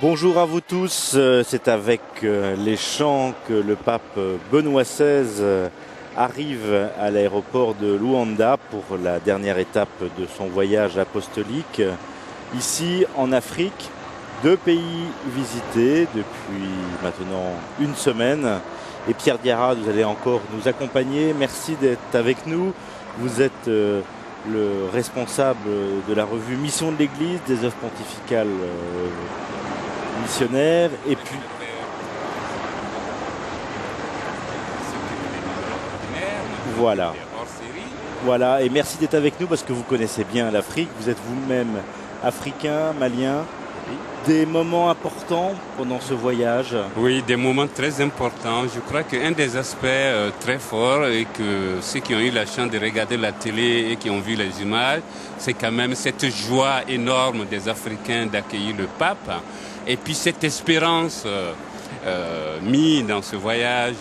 Bonjour à vous tous, c'est avec les chants que le pape Benoît XVI arrive à l'aéroport de Luanda pour la dernière étape de son voyage apostolique. Ici en Afrique, 2 pays visités depuis maintenant une semaine. Et Pierre Diarra, vous allez encore nous accompagner. Merci d'être avec nous. Vous êtes le responsable de la revue Mission de l'Église, des œuvres pontificales missionnaires. Et puis voilà, et merci d'être avec nous parce que vous connaissez bien l'Afrique. Vous êtes vous-même africain, malien. Des moments importants pendant ce voyage? Oui, des moments très importants. Je crois qu'un des aspects très forts et que ceux qui ont eu la chance de regarder la télé et qui ont vu les images, c'est quand même cette joie énorme des Africains d'accueillir le pape et puis cette espérance mise dans ce voyage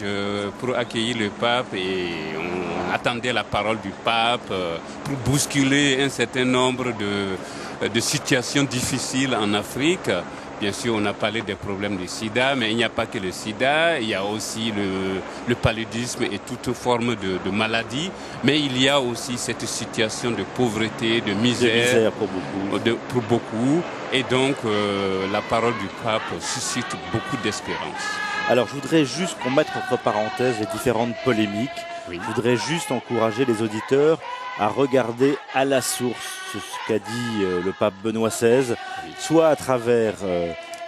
pour accueillir le pape, et on attendait la parole du pape pour bousculer un certain nombre de situations difficiles en Afrique. Bien sûr, on a parlé des problèmes du sida, mais il n'y a pas que le sida, il y a aussi le paludisme et toute forme de maladie, mais il y a aussi cette situation de pauvreté, de misère pour beaucoup. Et donc, la parole du pape suscite beaucoup d'espérance. Alors, je voudrais juste qu'on mette entre parenthèses les différentes polémiques. Oui. Je voudrais juste encourager les auditeurs à regarder à la source ce qu'a dit le pape Benoît XVI, oui, soit à travers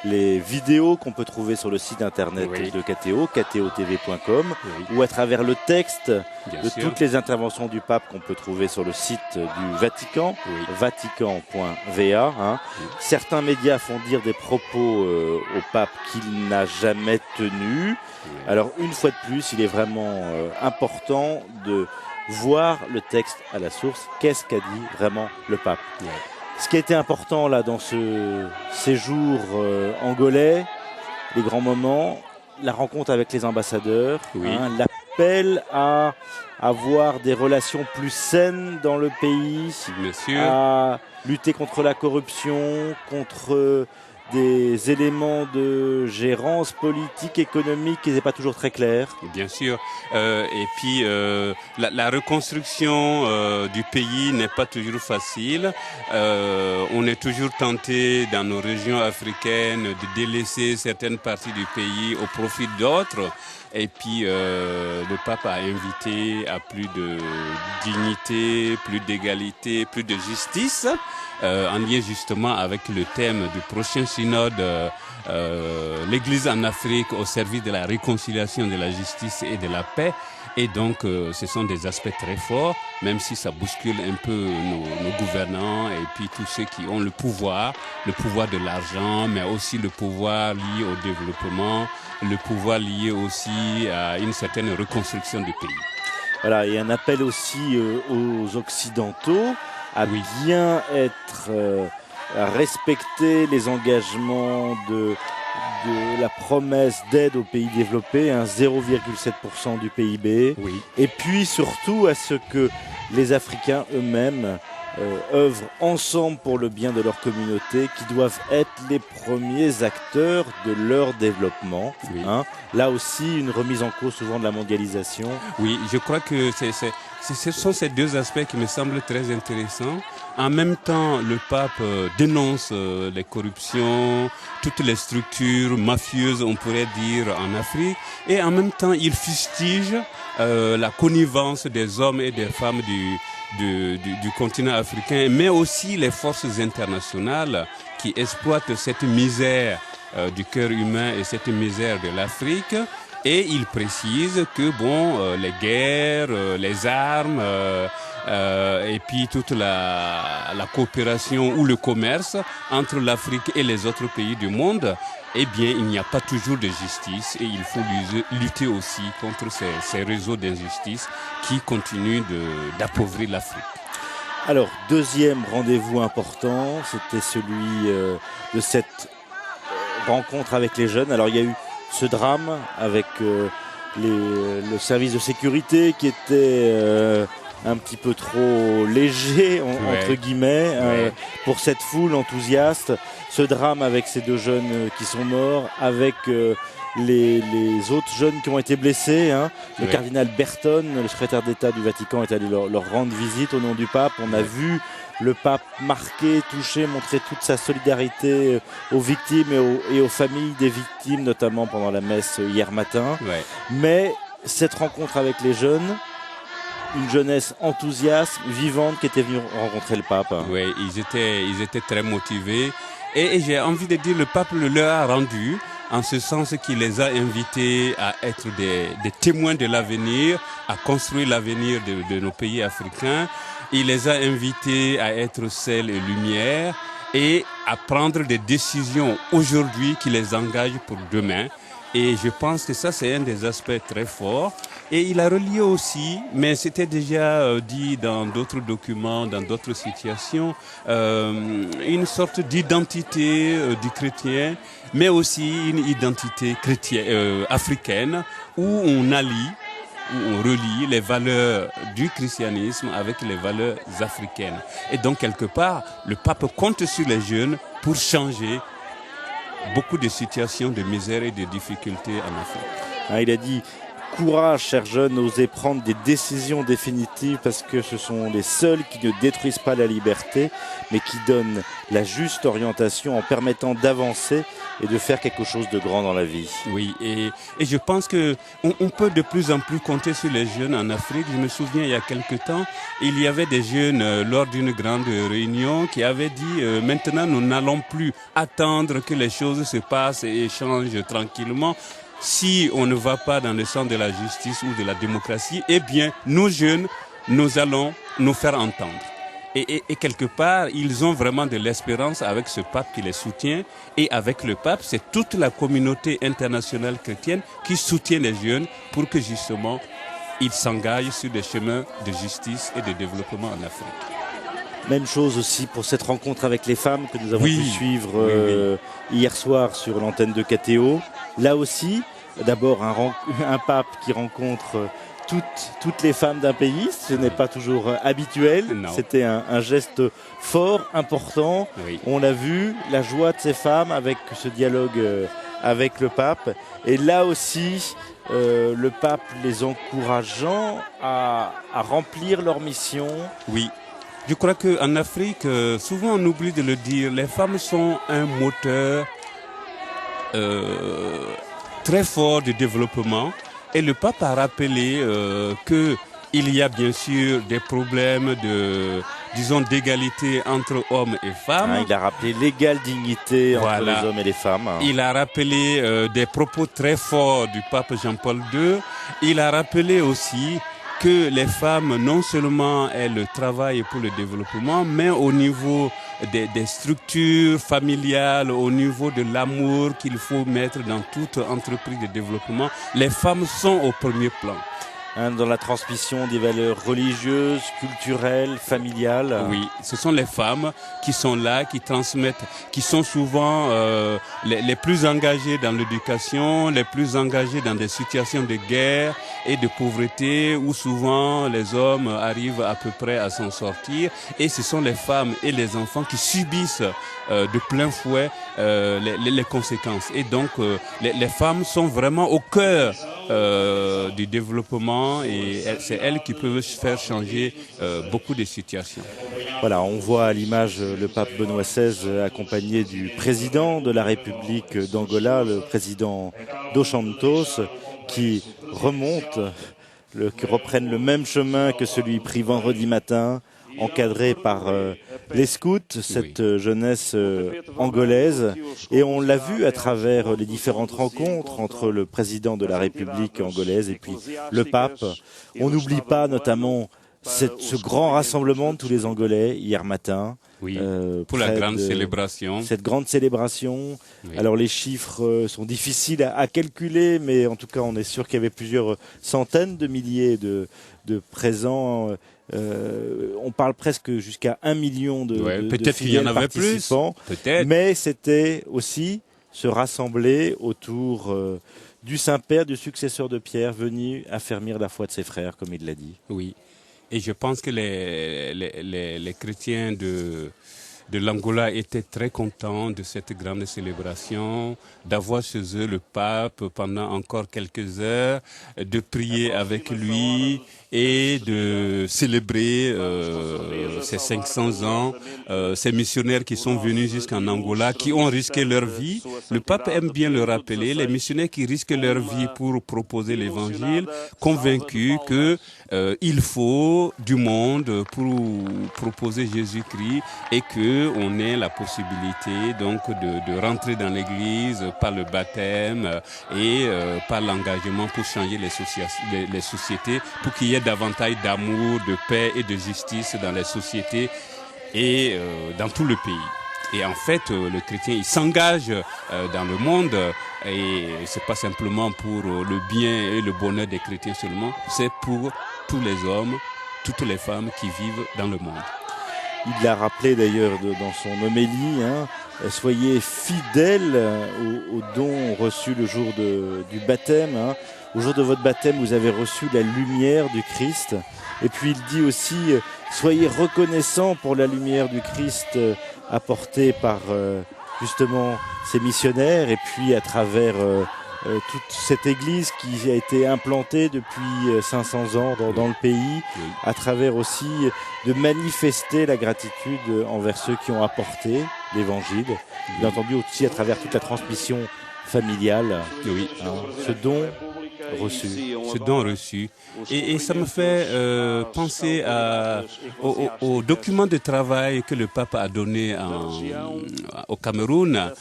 les vidéos qu'on peut trouver sur le site internet, oui, de KTO, ktotv.com, oui, ou à travers le texte de toutes les interventions du pape qu'on peut trouver sur le site du Vatican, oui, vatican.va. Hein. Oui. Certains médias font dire des propos au pape qu'il n'a jamais tenus. Oui. Alors une fois de plus, il est vraiment important de voir le texte à la source. Qu'est-ce qu'a dit vraiment le pape? Ouais. Ce qui a été important là dans ce séjour angolais, les grands moments, la rencontre avec les ambassadeurs, oui, hein, l'appel à avoir des relations plus saines dans le pays, à lutter contre la corruption, contre des éléments de gérance politique, économique qui n'est pas toujours très clair. Bien sûr. Et puis, la reconstruction du pays n'est pas toujours facile. On est toujours tenté dans nos régions africaines de délaisser certaines parties du pays au profit d'autres. Et puis, le pape a invité à plus de dignité, plus d'égalité, plus de justice, en lien justement avec le thème du prochain synode, l'Église en Afrique au service de la réconciliation, de la justice et de la paix. Et donc, ce sont des aspects très forts, même si ça bouscule un peu nos gouvernants et puis tous ceux qui ont le pouvoir de l'argent, mais aussi le pouvoir lié au développement, le pouvoir lié aussi à une certaine reconstruction du pays. Voilà, et un appel aussi aux Occidentaux à bien être, à respecter les engagements de la promesse d'aide aux pays développés, 0,7% du PIB, oui, et puis surtout à ce que les Africains eux-mêmes œuvrent ensemble pour le bien de leur communauté, qui doivent être les premiers acteurs de leur développement. Oui. Hein. Là aussi, une remise en cause souvent de la mondialisation. Oui, je crois que ce sont ces deux aspects qui me semblent très intéressants. En même temps, le pape dénonce les corruptions, toutes les structures mafieuses, on pourrait dire, en Afrique. Et en même temps, il fustige la connivence des hommes et des femmes du continent africain, mais aussi les forces internationales qui exploitent cette misère du cœur humain et cette misère de l'Afrique. Et il précise que les guerres, les armes, et puis toute la coopération ou le commerce entre l'Afrique et les autres pays du monde, eh bien, il n'y a pas toujours de justice, et il faut lutter aussi contre ces réseaux d'injustice qui continuent d'appauvrir l'Afrique. Alors, deuxième rendez-vous important, c'était celui de cette rencontre avec les jeunes. Alors, il y a eu ce drame avec le service de sécurité qui était un petit peu trop léger, entre guillemets, pour cette foule enthousiaste. Ce drame avec ces 2 jeunes qui sont morts, avec les autres jeunes qui ont été blessés. Le cardinal Berton, le secrétaire d'État du Vatican, est allé leur rendre visite au nom du pape. On a vu le pape marqué, touché, montrer toute sa solidarité aux victimes et aux familles des victimes, notamment pendant la messe hier matin. Mais cette rencontre avec les jeunes, une jeunesse enthousiaste, vivante, qui était venue rencontrer le pape. Oui, ils étaient très motivés. Et j'ai envie de dire, le pape le leur a rendu, en ce sens qu'il les a invités à être des témoins de l'avenir, à construire l'avenir de nos pays africains. Il les a invités à être sel et lumière et à prendre des décisions aujourd'hui qui les engagent pour demain. Et je pense que ça, c'est un des aspects très forts. Et il a relié aussi, mais c'était déjà dit dans d'autres documents, dans d'autres situations, une sorte d'identité du chrétien, mais aussi une identité chrétienne, africaine, où on allie, où on relie les valeurs du christianisme avec les valeurs africaines. Et donc, quelque part, le pape compte sur les jeunes pour changer beaucoup de situations de misère et de difficultés en Afrique. Il a dit: courage, chers jeunes, osez prendre des décisions définitives, parce que ce sont les seuls qui ne détruisent pas la liberté, mais qui donnent la juste orientation en permettant d'avancer et de faire quelque chose de grand dans la vie. Oui, et je pense que on peut de plus en plus compter sur les jeunes en Afrique. Je me souviens, il y a quelque temps, il y avait des jeunes lors d'une grande réunion qui avaient dit maintenant nous n'allons plus attendre que les choses se passent et changent tranquillement. Si on ne va pas dans le sens de la justice ou de la démocratie, eh bien, nous jeunes, nous allons nous faire entendre. Et quelque part, ils ont vraiment de l'espérance avec ce pape qui les soutient. Et avec le pape, c'est toute la communauté internationale chrétienne qui soutient les jeunes pour que justement, ils s'engagent sur des chemins de justice et de développement en Afrique. Même chose aussi pour cette rencontre avec les femmes que nous avons pu suivre hier soir sur l'antenne de KTO. Là aussi, d'abord un pape qui rencontre toutes les femmes d'un pays. Ce n'est pas toujours habituel. Non. C'était un geste fort, important. Oui. On a vu la joie de ces femmes avec ce dialogue avec le pape. Et là aussi, le pape les encourageant à remplir leur mission. Oui. Je crois qu'en Afrique, souvent on oublie de le dire, les femmes sont un moteur très fort de développement. Et le pape a rappelé qu'il y a bien sûr des problèmes d'égalité entre hommes et femmes. Il a rappelé l'égale dignité entre les hommes et les femmes. Il a rappelé des propos très forts du pape Jean-Paul II. Il a rappelé aussi que les femmes, non seulement elles travaillent pour le développement, mais au niveau des structures familiales, au niveau de l'amour qu'il faut mettre dans toute entreprise de développement, les femmes sont au premier plan. Dans la transmission des valeurs religieuses, culturelles, familiales. Oui, ce sont les femmes qui sont là, qui transmettent, qui sont souvent les plus engagées dans l'éducation, les plus engagées dans des situations de guerre et de pauvreté, où souvent les hommes arrivent à peu près à s'en sortir. Et ce sont les femmes et les enfants qui subissent de plein fouet les conséquences. Et donc les femmes sont vraiment au cœur du développement, et c'est elles qui peuvent faire changer beaucoup de situations. Voilà, on voit à l'image le pape Benoît XVI accompagné du président de la République d'Angola, le président Dos Santos, qui reprennent le même chemin que celui pris vendredi matin, encadré par les scouts, cette jeunesse angolaise. Et on l'a vu à travers les différentes rencontres entre le président de la République angolaise et puis le pape. On n'oublie pas notamment ce grand rassemblement de tous les Angolais hier matin. Oui, pour la grande célébration. Cette grande célébration. Oui. Alors les chiffres sont difficiles à calculer, mais en tout cas on est sûr qu'il y avait plusieurs centaines de milliers de présents. On parle presque jusqu'à 1 million de peut-être qu'il y en avait plus, peut-être. Mais c'était aussi se rassembler autour du Saint-Père, du successeur de Pierre, venu affermir la foi de ses frères, comme il l'a dit. Oui. Et je pense que les chrétiens de l'Angola étaient très contents de cette grande célébration, d'avoir chez eux le pape pendant encore quelques heures, de prier avec lui et de célébrer ces 500 ans, ces missionnaires qui sont venus jusqu'en Angola, qui ont risqué leur vie. Le pape aime bien le rappeler, les missionnaires qui risquent leur vie pour proposer l'évangile, convaincus que il faut du monde pour proposer Jésus-Christ et que on ait la possibilité donc de rentrer dans l'Église par le baptême et par l'engagement pour changer les sociétés, pour qu'il y ait davantage d'amour, de paix et de justice dans les sociétés et dans tout le pays. Et en fait, le chrétien, il s'engage dans le monde et c'est pas simplement pour le bien et le bonheur des chrétiens seulement, c'est pour tous les hommes, toutes les femmes qui vivent dans le monde. Il l'a rappelé d'ailleurs dans son homélie, soyez fidèles aux dons reçus le jour du baptême. Au jour de votre baptême, vous avez reçu la lumière du Christ. Et puis il dit aussi, soyez reconnaissants pour la lumière du Christ apportée par justement ces missionnaires et puis à travers toute cette église qui a été implantée depuis 500 ans dans le pays, à travers aussi de manifester la gratitude envers ceux qui ont apporté l'évangile, bien entendu aussi à travers toute la transmission familiale, ce don reçu. Ce don reçu. Et ça me fait penser au document de travail que le pape a donné au Cameroun,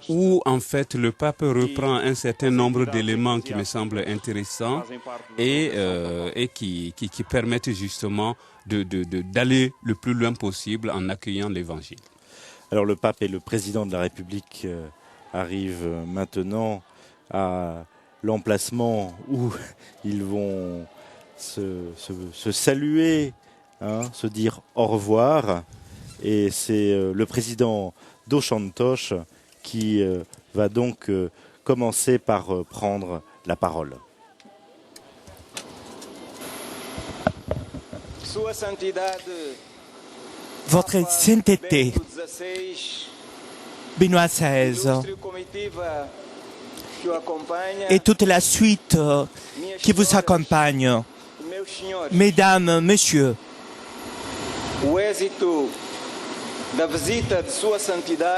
où en fait le pape reprend un certain nombre d'éléments qui me semblent intéressants et qui permettent justement d'aller le plus loin possible en accueillant l'évangile. Alors le pape et le président de la République arrivent maintenant à l'emplacement où ils vont se saluer, se dire au revoir. Et c'est le président dos Santos qui va donc commencer par prendre la parole. Votre Sainteté, Benoît XVI, et toute la suite qui vous accompagne, mesdames, messieurs,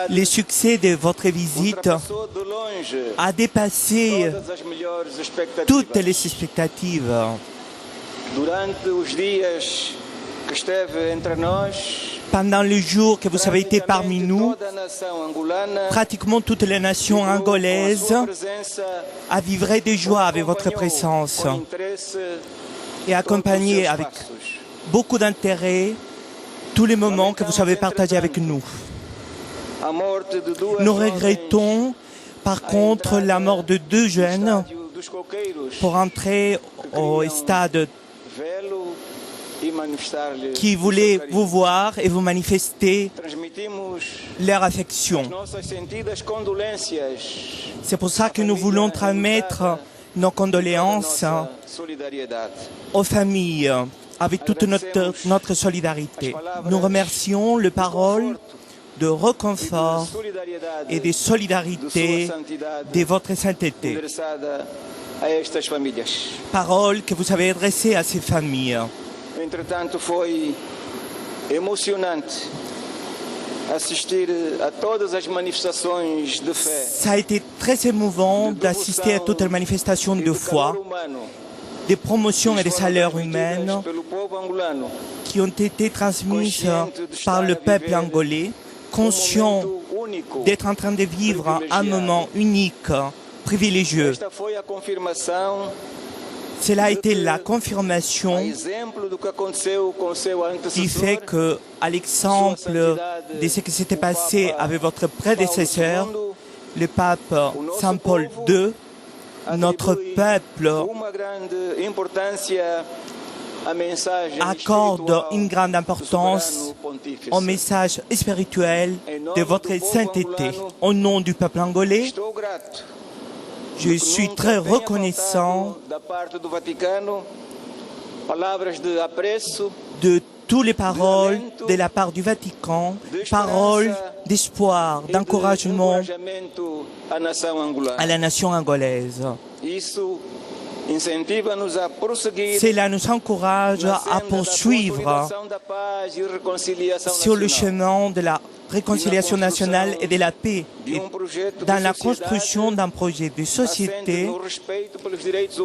le succès de votre visite a dépassé toutes les expectatives. Pendant le jour que vous avez été parmi nous, pratiquement toutes les nations angolaises a vivré de joie avec votre présence et accompagné avec beaucoup d'intérêt tous les moments que vous avez partagés avec nous. Nous regrettons par contre la mort de 2 jeunes pour entrer au stade qui voulaient vous voir et vous manifester leur affection. C'est pour ça que nous voulons transmettre nos condoléances aux familles avec toute notre solidarité. Nous remercions les paroles de réconfort et de solidarité de votre sainteté. Paroles que vous avez adressées à ces familles. Entretanto, foi emocionante assistir a todas as manifestações de fé. Ça a été très émouvant d'assister à toutes les manifestations de foi, des promotions et des salaires humaines qui ont été transmises par le peuple angolais, conscient d'être en train de vivre un moment unique, privilégieux. Cela a été la confirmation qui fait que, à l'exemple de ce qui s'était passé avec votre prédécesseur, le pape Saint Paul II, notre peuple accorde une grande importance au message spirituel de votre sainteté. Au nom du peuple angolais, je suis très reconnaissant de toutes les paroles de la part du Vatican, paroles d'espoir, d'encouragement à la nation angolaise. Cela nous encourage à poursuivre sur le chemin de la réconciliation nationale et de la paix, et dans la construction d'un projet de société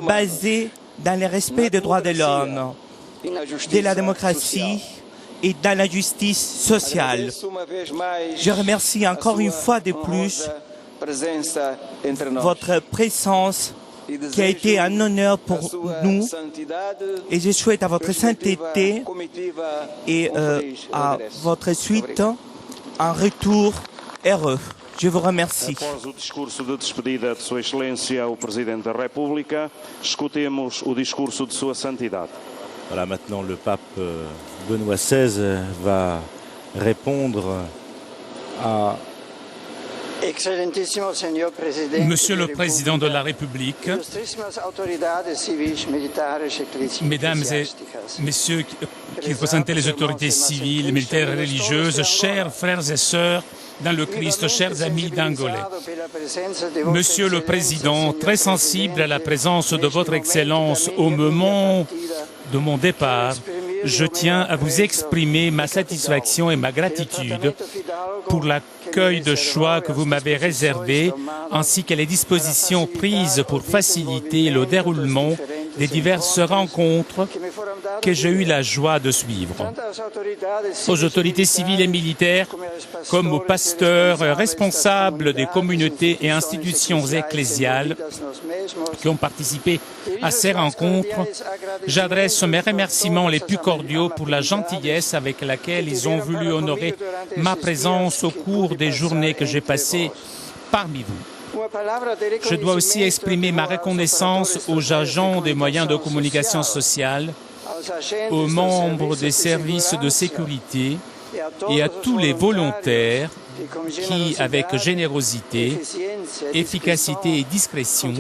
basé dans le respect des droits de l'homme, de la démocratie et dans la justice sociale. Je remercie encore une fois de plus votre présence qui a été un honneur pour nous, et je souhaite à votre sainteté et à votre suite un retour heureux. Je vous remercie. Após o discurso de despedida de Sua Excelência, o Presidente da República, escutemos o discurso de Sua Santidade. Voilà, maintenant le pape Benoît XVI va répondre à... Monsieur le Président de la République, Mesdames et Messieurs qui représentez les autorités civiles, militaires et religieuses, chers frères et sœurs dans le Christ, chers amis d'Angolais. Monsieur le Président, très sensible à la présence de votre Excellence au moment de mon départ, je tiens à vous exprimer ma satisfaction et ma gratitude pour l'accueil de choix que vous m'avez réservé, ainsi que les dispositions prises pour faciliter le déroulement des diverses rencontres que j'ai eu la joie de suivre. Aux autorités civiles et militaires, comme aux pasteurs, responsables des communautés et institutions ecclésiales qui ont participé à ces rencontres, j'adresse mes remerciements les plus cordiaux pour la gentillesse avec laquelle ils ont voulu honorer ma présence au cours des journées que j'ai passées parmi vous. Je dois aussi exprimer ma reconnaissance aux agents des moyens de communication sociale, aux membres des services de sécurité et à tous les volontaires qui, avec générosité, efficacité et discrétion,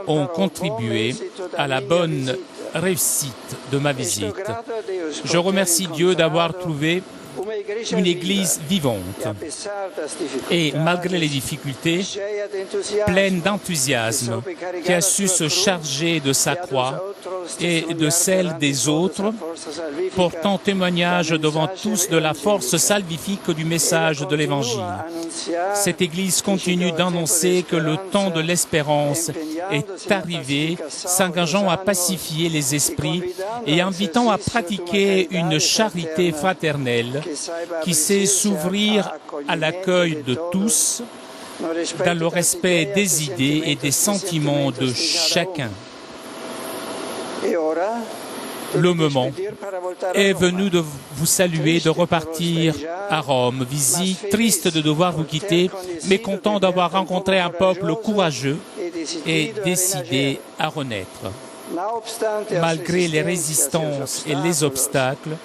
ont contribué à la bonne réussite de ma visite. Je remercie Dieu d'avoir trouvé une église vivante et, malgré les difficultés, pleine d'enthousiasme, qui a su se charger de sa croix et de celle des autres, portant témoignage devant tous de la force salvifique du message de l'Évangile. Cette église continue d'annoncer que le temps de l'espérance est arrivé, s'engageant à pacifier les esprits et invitant à pratiquer une charité fraternelle qui sait s'ouvrir à l'accueil de tous dans le respect des idées et des sentiments de chacun. Le moment est venu de vous saluer, de repartir à Rome. Visite triste de devoir vous quitter, mais content d'avoir rencontré un peuple courageux et décidé à renaître. Malgré les résistances et les obstacles,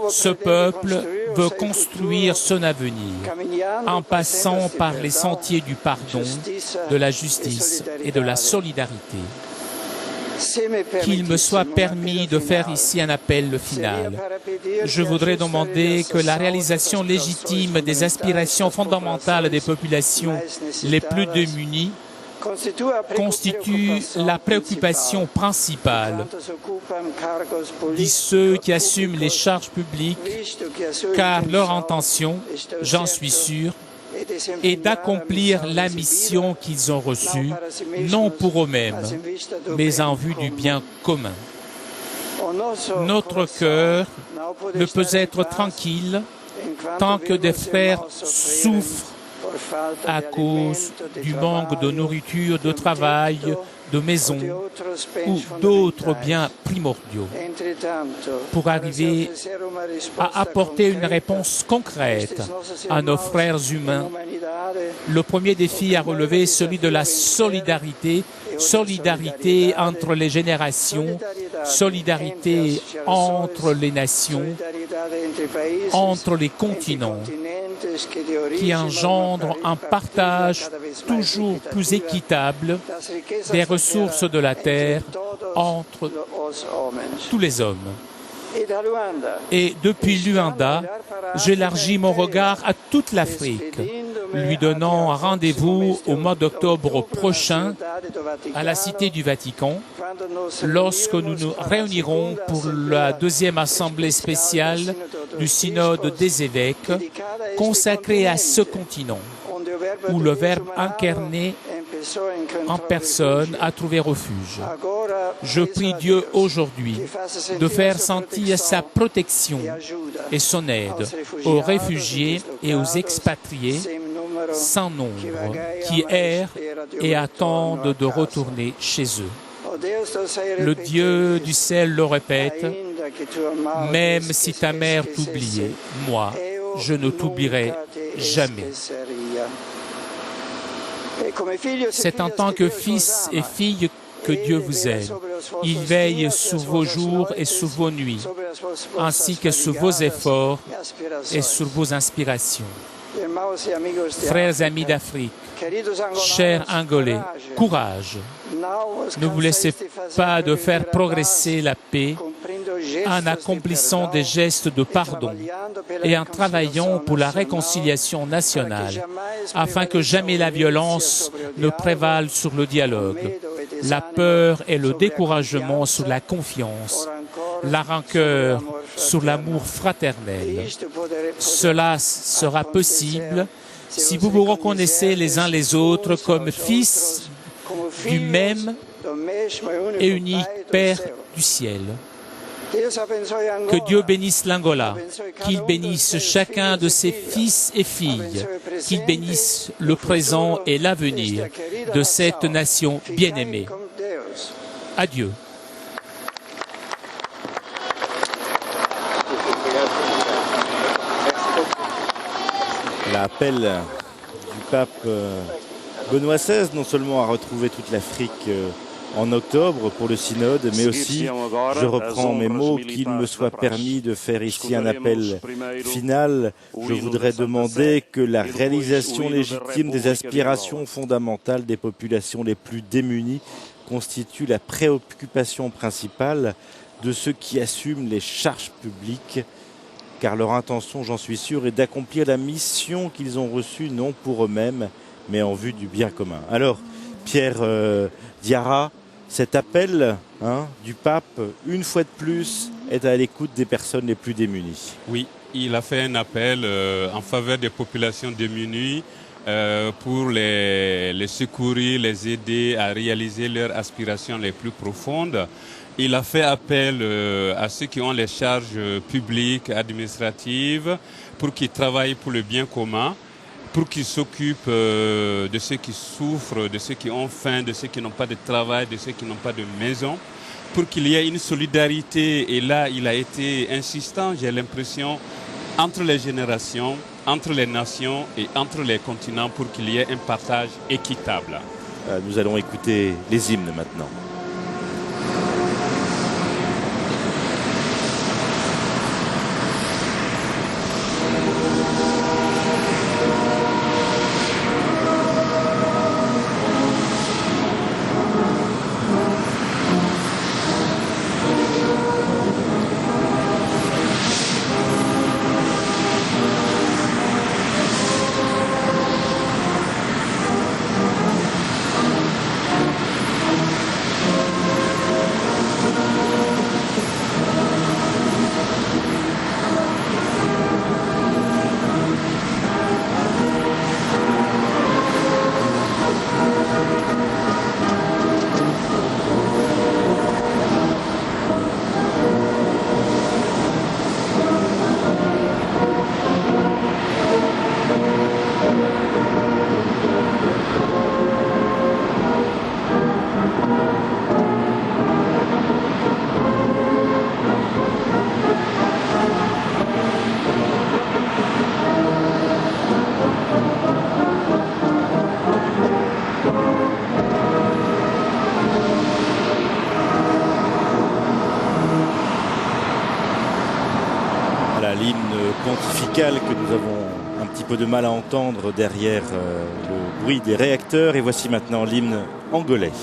ce peuple veut construire son avenir en passant par les sentiers du pardon, de la justice et de la solidarité. Qu'il me soit permis de faire ici un appel final. Je voudrais demander que la réalisation légitime des aspirations fondamentales des populations les plus démunies constitue la préoccupation principale de ceux qui assument les charges publiques, car leur intention, j'en suis sûr, est d'accomplir la mission qu'ils ont reçue, non pour eux-mêmes, mais en vue du bien commun. Notre cœur ne peut être tranquille tant que des frères souffrent à cause du manque de nourriture, de travail, de maison ou d'autres biens primordiaux. Pour arriver à apporter une réponse concrète à nos frères humains, le premier défi à relever est celui de la solidarité, solidarité entre les générations, solidarité entre les nations, entre les continents, qui engendre un partage toujours plus équitable des ressources de la terre entre tous les hommes. Et depuis Luanda, j'élargis mon regard à toute l'Afrique, lui donnant un rendez-vous au mois d'octobre prochain à la Cité du Vatican, lorsque nous nous réunirons pour la deuxième assemblée spéciale du Synode des évêques, consacrée à ce continent, où le Verbe incarné en personne a trouvé refuge. Je prie Dieu aujourd'hui de faire sentir sa protection et son aide aux réfugiés et aux expatriés sans nombre qui errent et attendent de retourner chez eux. Le Dieu du ciel le répète, même si ta mère t'oubliait, moi, je ne t'oublierai jamais. C'est en tant que fils et fille que Dieu vous aime. Il veille sur vos jours et sur vos nuits, ainsi que sur vos efforts et sur vos inspirations. Frères et amis d'Afrique, chers Angolais, courage. Ne vous laissez pas de faire progresser la paix en accomplissant des gestes de pardon et en travaillant pour la réconciliation nationale, afin que jamais la violence ne prévale sur le dialogue, la peur et le découragement sur la confiance, la rancœur sur l'amour fraternel. Cela sera possible si vous vous reconnaissez les uns les autres comme fils du même et unique Père du ciel. Que Dieu bénisse l'Angola, qu'il bénisse chacun de ses fils et filles, qu'il bénisse le présent et l'avenir de cette nation bien-aimée. Adieu. L'appel du pape Benoît XVI, non seulement à retrouver toute l'Afrique en octobre pour le synode, mais aussi, je reprends mes mots, qu'il me soit permis de faire ici un appel final. Je voudrais demander que la réalisation légitime des aspirations fondamentales des populations les plus démunies constitue la préoccupation principale de ceux qui assument les charges publiques, car leur intention, j'en suis sûr, est d'accomplir la mission qu'ils ont reçue non pour eux-mêmes, mais en vue du bien commun. Alors, Pierre Diarra, cet appel du pape, une fois de plus, est à l'écoute des personnes les plus démunies. Oui, il a fait un appel en faveur des populations démunies pour les secourir, les aider à réaliser leurs aspirations les plus profondes. Il a fait appel à ceux qui ont les charges publiques, administratives, pour qu'ils travaillent pour le bien commun, pour qu'ils s'occupent de ceux qui souffrent, de ceux qui ont faim, de ceux qui n'ont pas de travail, de ceux qui n'ont pas de maison, pour qu'il y ait une solidarité. Et là, il a été insistant, j'ai l'impression, entre les générations, entre les nations et entre les continents, pour qu'il y ait un partage équitable. Nous allons écouter les hymnes maintenant. Pontificale que nous avons un petit peu de mal à entendre derrière le bruit des réacteurs. Et voici maintenant l'hymne angolais.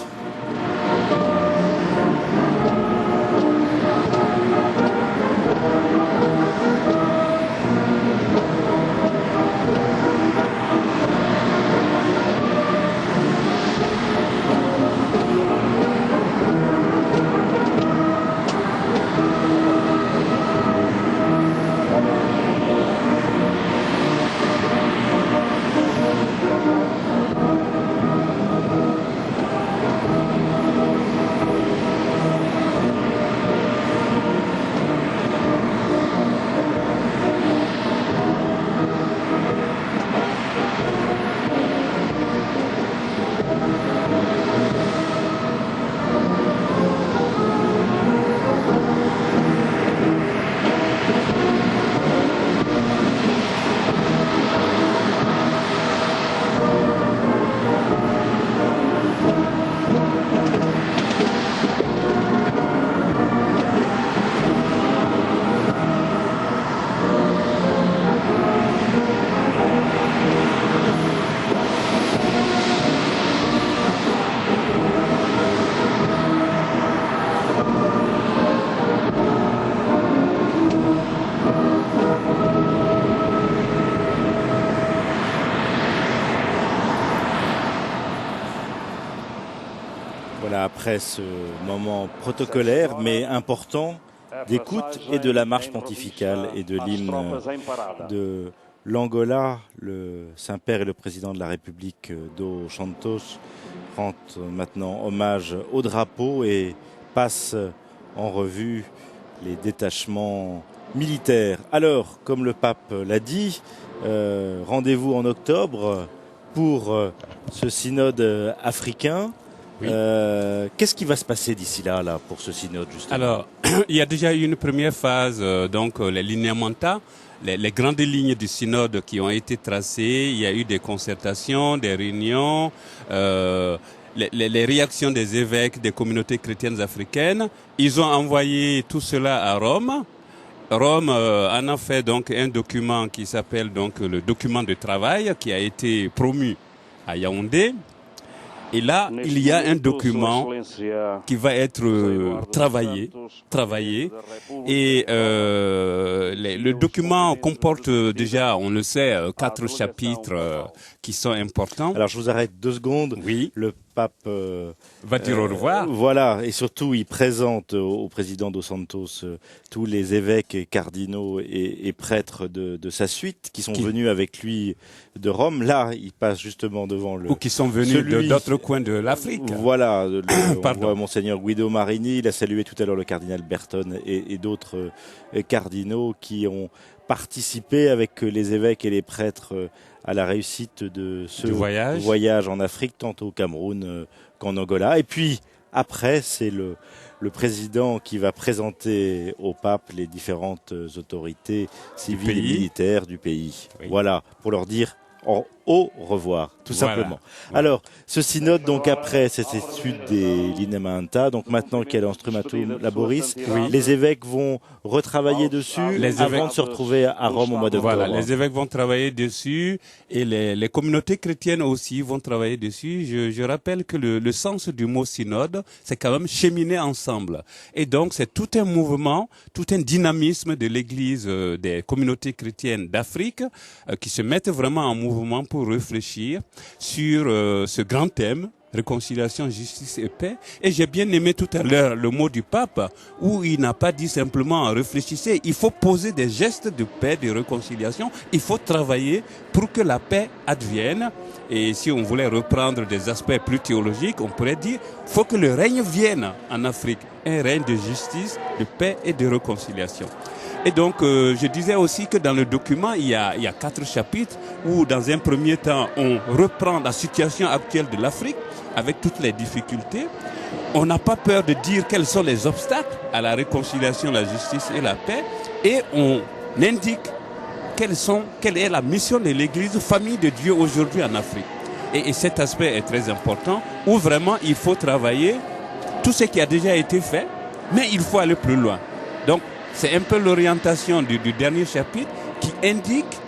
Voilà, après ce moment protocolaire, mais important, d'écoute et de la marche pontificale et de l'hymne de l'Angola, le Saint-Père et le président de la République dos Santos rendent maintenant hommage au drapeau et passent en revue les détachements militaires. Alors, comme le pape l'a dit, rendez-vous en octobre pour ce synode africain. Oui. Qu'est-ce qui va se passer d'ici là pour ce synode justement? Alors, il y a déjà eu une première phase, donc les lineamenta, les grandes lignes du synode qui ont été tracées. Il y a eu des concertations, des réunions, les réactions des évêques des communautés chrétiennes africaines. Ils ont envoyé tout cela à Rome. Rome en a fait donc un document qui s'appelle donc le document de travail qui a été promu à Yaoundé. Et là, il y a un document qui va être travaillé. Et le document comporte déjà, on le sait, 4 chapitres qui sont importants. Alors, je vous arrête 2 secondes. Oui. Le pape va dire au revoir. Voilà, et surtout, il présente au président dos Santos tous les évêques, cardinaux et prêtres de sa suite qui sont venus avec lui de Rome. Là, il passe justement devant le... Ou qui sont venus d'autres coins de l'Afrique. Voilà, on voit Monseigneur Guido Marini, il a salué tout à l'heure le cardinal Berton et d'autres cardinaux qui ont participé avec les évêques et les prêtres à la réussite de ce voyage en Afrique, tant au Cameroun qu'en Angola. Et puis, après, c'est le président qui va présenter au pape les différentes autorités civiles et militaires du pays. Oui. Voilà, pour leur dire au revoir, tout simplement. Alors, ce synode, donc après cette étude des lineamenta, donc maintenant qu'il y a l'instrumentum laboris, les évêques vont retravailler dessus avant de se retrouver à Rome au mois d'octobre. Voilà, les évêques vont travailler dessus et les communautés chrétiennes aussi vont travailler dessus. Je rappelle que le sens du mot synode, c'est quand même cheminer ensemble. Et donc, c'est tout un mouvement, tout un dynamisme de l'Église des communautés chrétiennes d'Afrique qui se mettent vraiment en mouvement pour réfléchir sur ce grand thème, réconciliation, justice et paix. Et j'ai bien aimé tout à l'heure le mot du pape où il n'a pas dit simplement réfléchissez, il faut poser des gestes de paix, de réconciliation, il faut travailler pour que la paix advienne. Et si on voulait reprendre des aspects plus théologiques, on pourrait dire il faut que le règne vienne en Afrique, un règne de justice, de paix et de réconciliation. Et donc, je disais aussi que dans le document, il y a 4 chapitres où, dans un premier temps, on reprend la situation actuelle de l'Afrique avec toutes les difficultés. On n'a pas peur de dire quels sont les obstacles à la réconciliation, la justice et la paix. Et on indique quelle est la mission de l'Église, famille de Dieu aujourd'hui en Afrique. Et cet aspect est très important où vraiment il faut travailler tout ce qui a déjà été fait, mais il faut aller plus loin. Donc, c'est un peu l'orientation du dernier chapitre qui indique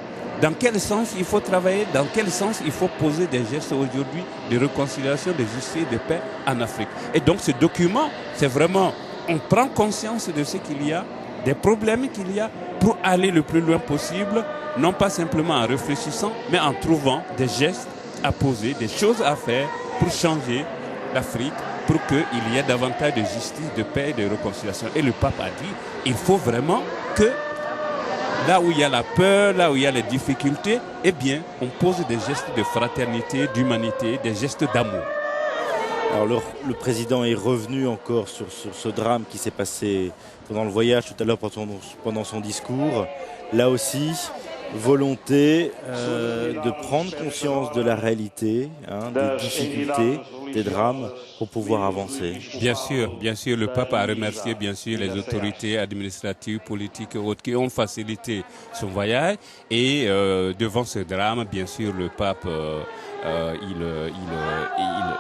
dans quel sens il faut travailler, dans quel sens il faut poser des gestes aujourd'hui de réconciliation, de justice et de paix en Afrique. Et donc ce document, c'est vraiment, on prend conscience de ce qu'il y a, des problèmes qu'il y a pour aller le plus loin possible, non pas simplement en réfléchissant, mais en trouvant des gestes à poser, des choses à faire pour changer l'Afrique, pour qu'il y ait davantage de justice, de paix et de réconciliation. Et le pape a dit, il faut vraiment que là où il y a la peur, là où il y a les difficultés, eh bien, on pose des gestes de fraternité, d'humanité, des gestes d'amour. Alors le président est revenu encore sur ce drame qui s'est passé pendant le voyage tout à l'heure pendant son discours. Là aussi, volonté de prendre conscience de la réalité, des difficultés, des drames pour pouvoir avancer. Bien sûr, le pape a remercié bien sûr les autorités administratives, politiques et autres qui ont facilité son voyage et devant ce drame, bien sûr, le pape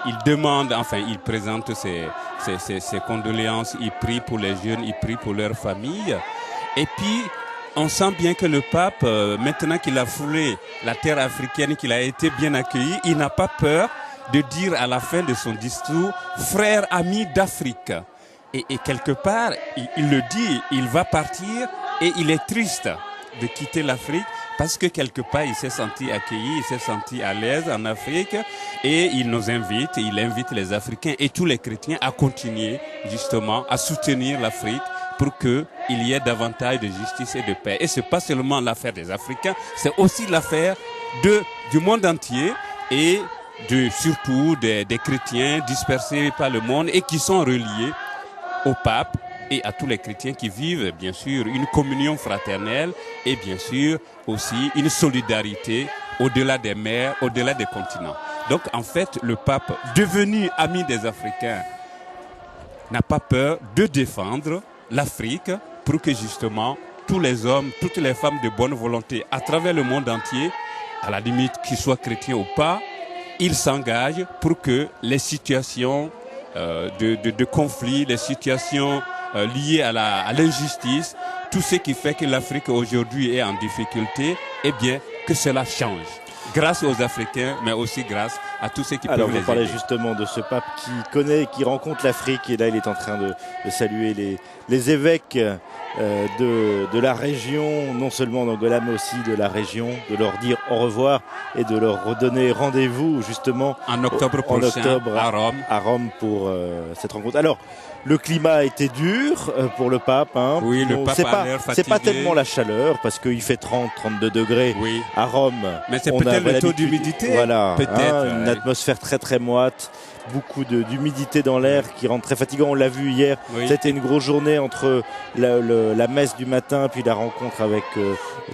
il demande, enfin il présente ses condoléances, il prie pour les jeunes, il prie pour leurs familles et puis on sent bien que le pape, maintenant qu'il a foulé la terre africaine, qu'il a été bien accueilli, il n'a pas peur de dire à la fin de son discours « frères, amis d'Afrique ». Et quelque part, il le dit, il va partir et il est triste de quitter l'Afrique parce que quelque part il s'est senti accueilli, il s'est senti à l'aise en Afrique et il nous invite, il invite les Africains et tous les chrétiens à continuer justement à soutenir l'Afrique pour qu'il y ait davantage de justice et de paix. Et c'est pas seulement l'affaire des Africains, c'est aussi l'affaire du monde entier et surtout des chrétiens dispersés par le monde et qui sont reliés au pape et à tous les chrétiens qui vivent bien sûr une communion fraternelle et bien sûr aussi une solidarité au-delà des mers, au-delà des continents. Donc en fait, le pape, devenu ami des Africains, n'a pas peur de défendre l'Afrique pour que justement tous les hommes, toutes les femmes de bonne volonté à travers le monde entier, à la limite qu'ils soient chrétiens ou pas, ils s'engagent pour que les situations de conflit, les situations liées à l'injustice, tout ce qui fait que l'Afrique aujourd'hui est en difficulté, eh bien que cela change. Grâce aux Africains, mais aussi grâce à tous ceux qui peuvent les aider. Alors, vous parlez justement de ce pape qui connaît, qui rencontre l'Afrique, et là, il est en train de saluer les évêques de la région, non seulement d'Angola, mais aussi de la région, de leur dire au revoir et de leur redonner rendez-vous, justement, en octobre prochain, à Rome pour cette rencontre. Alors, le climat a été dur pour le pape. Hein. Oui, le pape a l'air fatigué. C'est pas tellement la chaleur, parce qu'il fait 30-32 degrés à Rome. Mais c'est peut-être le taux d'humidité. Voilà, peut-être, une atmosphère très très moite, beaucoup d'humidité dans l'air qui rend très fatigant. On l'a vu hier, c'était une grosse journée entre la messe du matin puis la rencontre avec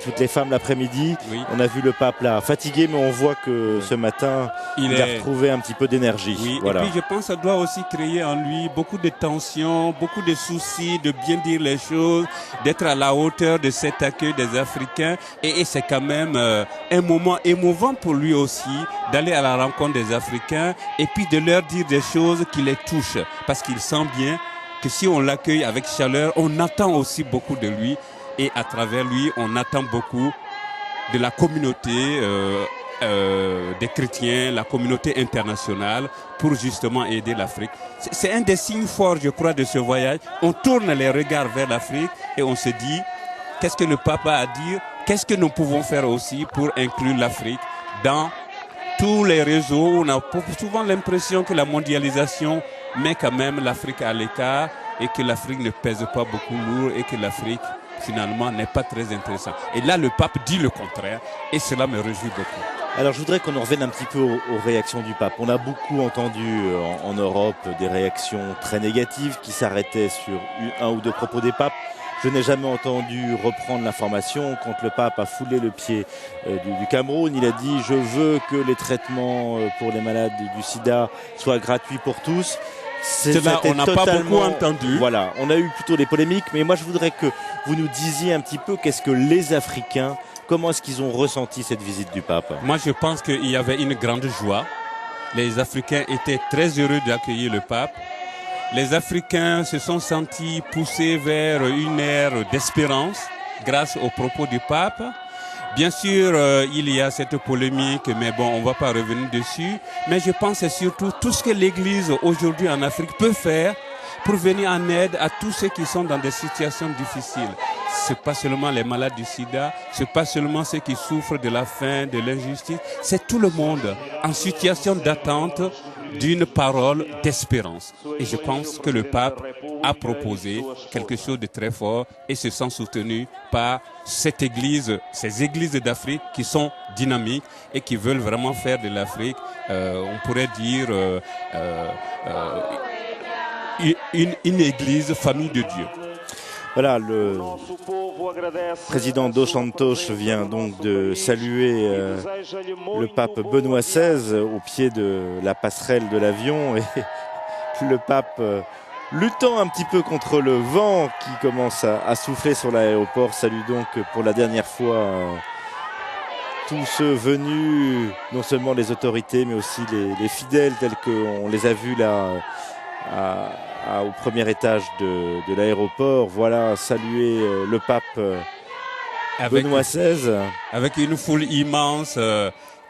toutes les femmes l'après-midi. On a vu le pape là fatigué, mais on voit que ce matin, il a retrouvé un petit peu d'énergie. Voilà. Et puis je pense que ça doit aussi créer en lui beaucoup de tensions, beaucoup de soucis de bien dire les choses, d'être à la hauteur de cet accueil des Africains. Et c'est quand même un moment émouvant pour lui aussi d'aller à la rencontre des Africains et puis de leur dire des choses qui les touchent, parce qu'il sent bien que si on l'accueille avec chaleur, on attend aussi beaucoup de lui, et à travers lui, on attend beaucoup de la communauté des chrétiens, la communauté internationale, pour justement aider l'Afrique. C'est un des signes forts, je crois, de ce voyage. On tourne les regards vers l'Afrique et on se dit, qu'est-ce que le pape a à dire? Qu'est-ce que nous pouvons faire aussi pour inclure l'Afrique dans tous les réseaux? On a souvent l'impression que la mondialisation met quand même l'Afrique à l'écart et que l'Afrique ne pèse pas beaucoup lourd et que l'Afrique finalement n'est pas très intéressante. Et là, le pape dit le contraire et cela me réjouit beaucoup. Alors je voudrais qu'on en revienne un petit peu aux réactions du pape. On a beaucoup entendu en Europe des réactions très négatives qui s'arrêtaient sur un ou deux propos des papes. Je n'ai jamais entendu reprendre l'information quand le pape a foulé le pied du Cameroun. Il a dit « Je veux que les traitements pour les malades du sida soient gratuits pour tous ». Cela, on n'a pas beaucoup entendu. Voilà, on a eu plutôt des polémiques, mais moi je voudrais que vous nous disiez un petit peu qu'est-ce que les Africains, comment est-ce qu'ils ont ressenti cette visite du pape? Moi je pense qu'il y avait une grande joie. Les Africains étaient très heureux d'accueillir le pape. Les Africains se sont sentis poussés vers une ère d'espérance grâce aux propos du pape. Bien sûr, il y a cette polémique, mais bon, on ne va pas revenir dessus. Mais je pense que c'est surtout tout ce que l'Église aujourd'hui en Afrique peut faire pour venir en aide à tous ceux qui sont dans des situations difficiles. C'est pas seulement les malades du sida, c'est pas seulement ceux qui souffrent de la faim, de l'injustice, c'est tout le monde en situation d'attente d'une parole d'espérance. Et je pense que le pape a proposé quelque chose de très fort et se sent soutenu par cette église, ces églises d'Afrique qui sont dynamiques et qui veulent vraiment faire de l'Afrique, on pourrait dire, une église famille de Dieu. Voilà, le président Dos Santos vient donc de saluer le pape Benoît XVI au pied de la passerelle de l'avion, et le pape, luttant un petit peu contre le vent qui commence à souffler sur l'aéroport, salue donc pour la dernière fois tous ceux venus, non seulement les autorités mais aussi les fidèles tels qu'on les a vus là au premier étage de l'aéroport. Voilà, saluer le pape Benoît XVI. Avec une foule immense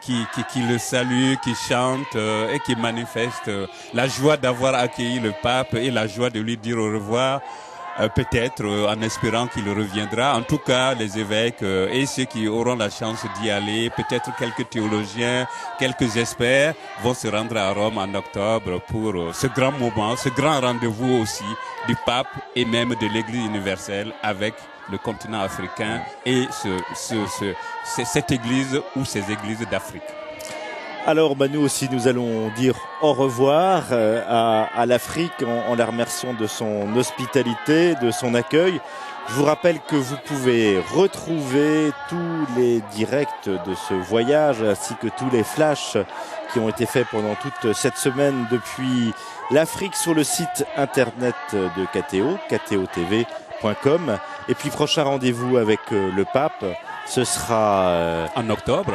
qui le salue, qui chante et qui manifeste la joie d'avoir accueilli le pape et la joie de lui dire au revoir. peut-être en espérant qu'il reviendra. En tout cas, les évêques et ceux qui auront la chance d'y aller, peut-être quelques théologiens, quelques experts vont se rendre à Rome en octobre pour ce grand moment, ce grand rendez-vous aussi du pape et même de l'Église universelle avec le continent africain et cette église ou ces églises d'Afrique. Alors nous aussi nous allons dire au revoir à l'Afrique en la remerciant de son hospitalité, de son accueil. Je vous rappelle que vous pouvez retrouver tous les directs de ce voyage ainsi que tous les flashs qui ont été faits pendant toute cette semaine depuis l'Afrique sur le site internet de KTO, ktotv.com. Et puis prochain rendez-vous avec le pape, ce sera en octobre.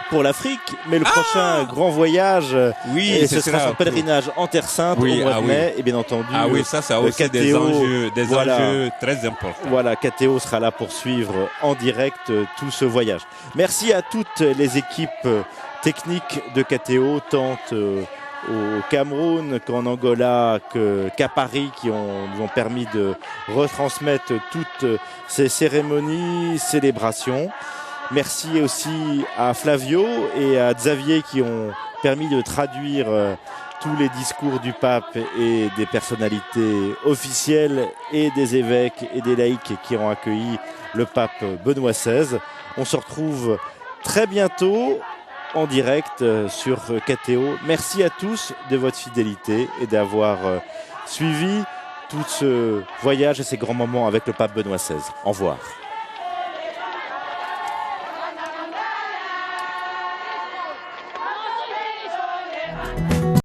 Pour l'Afrique, mais le prochain grand voyage, et ce sera son pèlerinage en Terre Sainte au mois de mai, et bien entendu, ça a aussi des enjeux très importants. Voilà, KTO sera là pour suivre en direct tout ce voyage. Merci à toutes les équipes techniques de KTO, tant au Cameroun qu'en Angola qu'à Paris, qui nous ont permis de retransmettre toutes ces cérémonies, célébrations. Merci aussi à Flavio et à Xavier qui ont permis de traduire tous les discours du pape et des personnalités officielles et des évêques et des laïcs qui ont accueilli le pape Benoît XVI. On se retrouve très bientôt en direct sur KTO. Merci à tous de votre fidélité et d'avoir suivi tout ce voyage et ces grands moments avec le pape Benoît XVI. Au revoir.